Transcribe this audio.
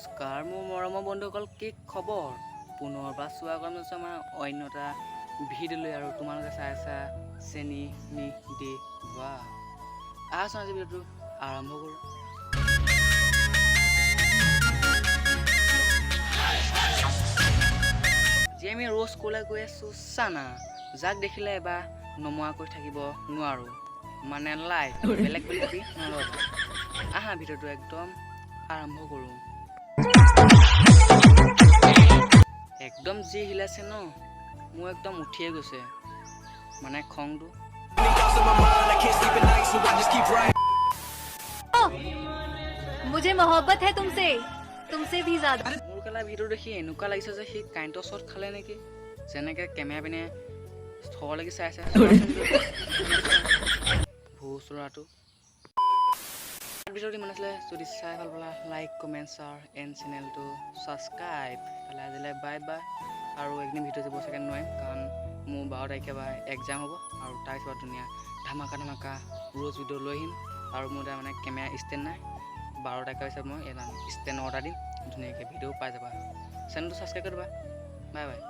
নমস্কাৰ মোৰ মৰমৰ বন্ধুসকল, কি খবৰ? পুনৰ চোৱা কৰিছোঁ আমাৰ অন্য এটা ভিডিঅ'লৈ আৰু তোমালোকে চাই আছা চেনি নিদিবা। আহাচোন আজি ভিডিঅ'টো আৰম্ভ কৰোঁ। যি আমি ৰ'জ ক'লে গৈ আছোঁ চানা, যাক দেখিলে এবাৰ নমোৱাকৈ থাকিব নোৱাৰোঁ, মানে লাইক বেলেগ বুলি ভাবি নল'বা। আহা ভিডিঅ'টো একদম আৰম্ভ কৰোঁ। একদম যি হিলাইছে ন, মোৰ একদম উঠিয়ে গৈছে মানে খংটো। मुझे मोहब्बत है तुमसे भी ज्यादा। মোৰ কেলা ভিডিঅ' দেখি এনেকুৱা লাগিছে যে সি কাৰেণ্টৰ শ্বট খালে নেকি, যেনেকৈ কেমেৰা পিনে থৰলৈকে চাই আছে ভোজ ল'ৰাটো। ভিডিঅ'টো ইমান আছিলে, যদি চাই ভাল পালা লাইক কমেণ্ট শ্বেয়াৰ এণ্ড চেনেলটো ছাবস্ক্ৰাইব। তাহলে আজিলৈ বাই বাই। আৰু একদিন ভিডিঅ' দিব চাগে নোৱাৰিম, কাৰণ মোৰ 12 তাৰিখে বা এক্সাম হ'ব আৰু তাৰপিছত ধুনীয়া ধামাকা ৰ'জ ভিডিঅ' লৈ আহিম। আৰু মোৰ তাৰ মানে কেমেৰা ষ্টেণ্ড নাই, 12 তাৰিখৰ পিছত মই এটা ষ্টেণ্ড অৰ্ডাৰ দিম, ধুনীয়াকৈ ভিডিঅ' পাই যাবা। চেনেলটো ছাবস্ক্ৰাইব কৰি দিবা। Bye bye.